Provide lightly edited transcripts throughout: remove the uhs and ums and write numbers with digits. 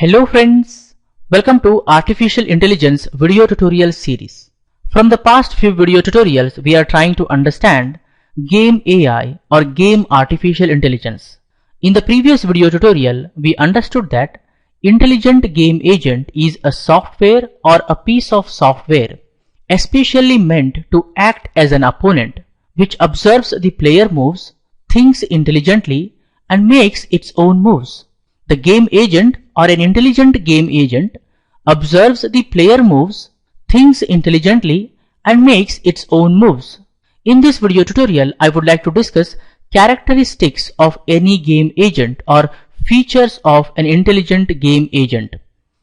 Hello friends, welcome to Artificial Intelligence video tutorial series. From the past few video tutorials, we are trying to understand Game AI or Game Artificial Intelligence. In the previous video tutorial, we understood that Intelligent Game Agent is a software or a piece of software especially meant to act as an opponent which observes the player moves, thinks intelligently, and makes its own moves. The game agent or an intelligent game agent observes the player moves, thinks intelligently, and makes its own moves. In this video tutorial, I would like to discuss characteristics of any game agent or features of an intelligent game agent.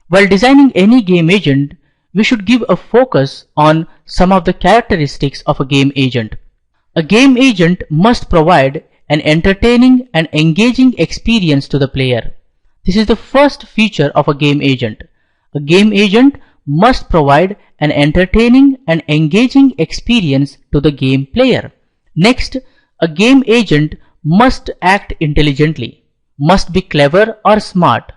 While designing any game agent, we should give a focus on some of the characteristics of a game agent. A game agent must provide an entertaining and engaging experience to the player. This is the first feature of a game agent. A game agent must provide an entertaining and engaging experience to the game player. Next, a game agent must act intelligently, must be clever or smart,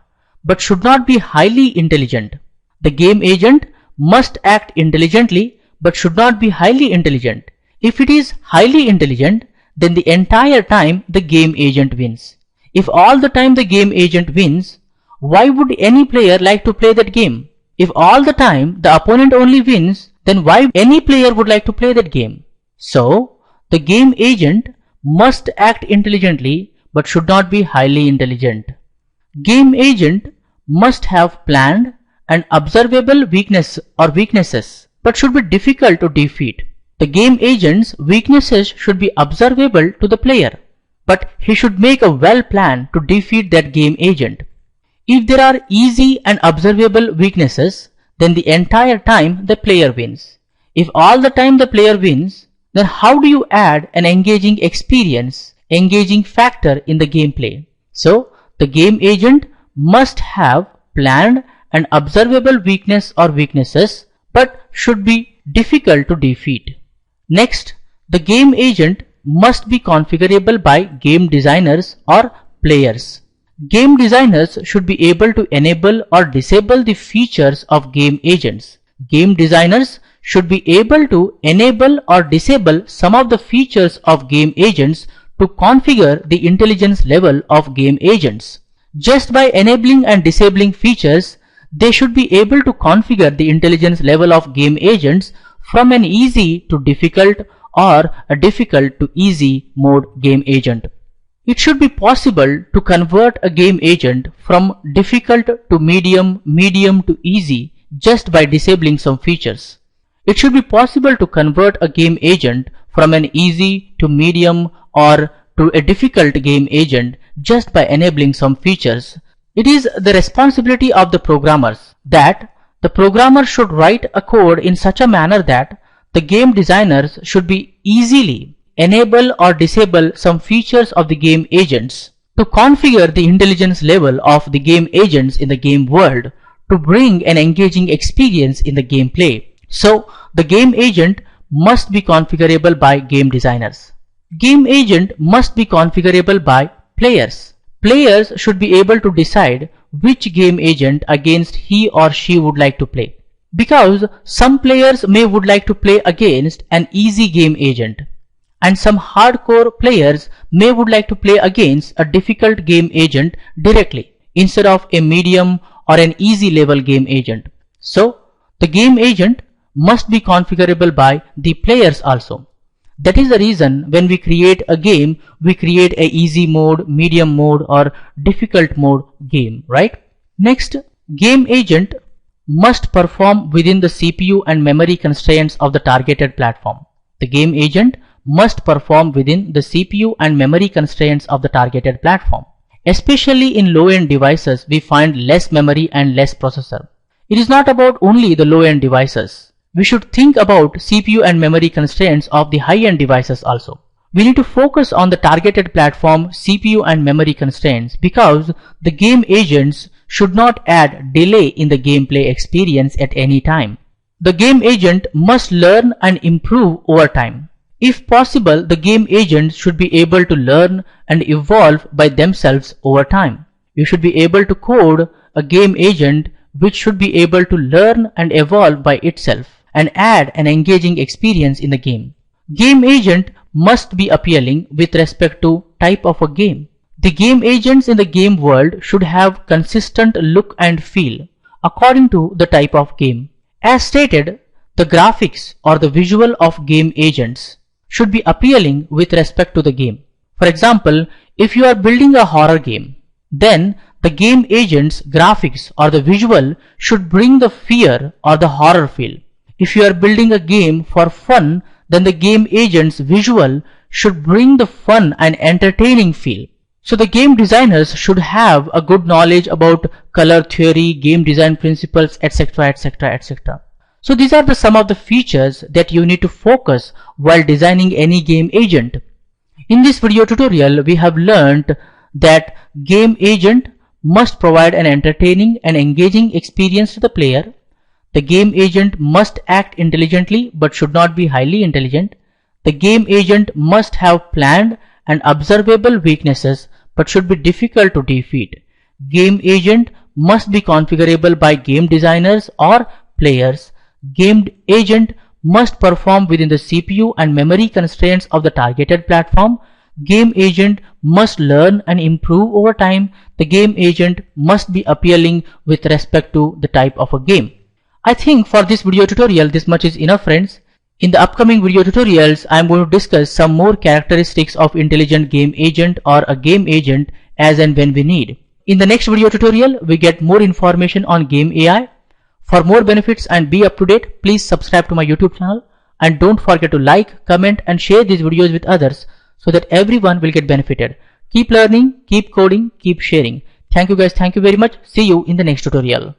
but should not be highly intelligent. The game agent must act intelligently, but should not be highly intelligent. If it is highly intelligent, then the entire time the game agent wins. If all the time the game agent wins, why would any player like to play that game? If all the time the opponent only wins, then why any player would like to play that game? So, the game agent must act intelligently but should not be highly intelligent. Game agent must have planned and observable weaknesses but should be difficult to defeat. The game agent's weaknesses should be observable to the player, but he should make a well plan to defeat that game agent. If there are easy and observable weaknesses, then the entire time the player wins. If all the time the player wins, then how do you add an engaging experience, engaging factor in the gameplay? So, the game agent must have planned and observable weakness or weaknesses, but should be difficult to defeat. Next, the game agent must be configurable by game designers or players. Game designers should be able to enable or disable the features of game agents. Game designers should be able to enable or disable some of the features of game agents to configure the intelligence level of game agents. Just by enabling and disabling features, they should be able to configure the intelligence level of game agents from an easy to difficult or a difficult to easy mode game agent. It should be possible to convert a game agent from difficult to medium, medium to easy just by disabling some features. It should be possible to convert a game agent from an easy to medium or to a difficult game agent just by enabling some features. It is the responsibility of the programmers that the programmer should write a code in such a manner that the game designers should be easily enable or disable some features of the game agents to configure the intelligence level of the game agents in the game world to bring an engaging experience in the gameplay. So, the game agent must be configurable by game designers. Game agent must be configurable by players. Players should be able to decide which game agent against he or she would like to play. Because some players would like to play against an easy game agent, and some hardcore players would like to play against a difficult game agent directly instead of a medium or an easy level game agent. So, the game agent must be configurable by the players also. That is the reason when we create a game, we create a easy mode, medium mode or difficult mode game, right? Next, game agent must perform within the CPU and memory constraints of the targeted platform. The game agent must perform within the CPU and memory constraints of the targeted platform. Especially in low-end devices, we find less memory and less processor. It is not about only the low-end devices. We should think about CPU and memory constraints of the high-end devices also. We need to focus on the targeted platform, CPU and memory constraints because the game agents should not add delay in the gameplay experience at any time. The game agent must learn and improve over time. If possible, the game agents should be able to learn and evolve by themselves over time. You should be able to code a game agent which should be able to learn and evolve by itself and add an engaging experience in the game. Game agent must be appealing with respect to type of a game. The game agents in the game world should have consistent look and feel according to the type of game. As stated, the graphics or the visual of game agents should be appealing with respect to the game. For example, if you are building a horror game, then the game agent's graphics or the visual should bring the fear or the horror feel. If you are building a game for fun, then the game agent's visual should bring the fun and entertaining feel. So the game designers should have a good knowledge about color theory, game design principles, etc, etc, etc. So these are some of the features that you need to focus while designing any game agent. In this video tutorial, we have learned that game agent must provide an entertaining and engaging experience to the player. The game agent must act intelligently but should not be highly intelligent. The game agent must have planned and observable weaknesses but should be difficult to defeat. Game agent must be configurable by game designers or players. Game agent must perform within the CPU and memory constraints of the targeted platform. Game agent must learn and improve over time. The game agent must be appealing with respect to the type of a game. I think for this video tutorial this much is enough, friends. In the upcoming video tutorials, I am going to discuss some more characteristics of intelligent game agent or a game agent as and when we need. In the next video tutorial, we get more information on game AI. For more benefits and be up to date, please subscribe to my YouTube channel and don't forget to like, comment and share these videos with others so that everyone will get benefited. Keep learning, keep coding, keep sharing. Thank you guys. Thank you very much. See you in the next tutorial.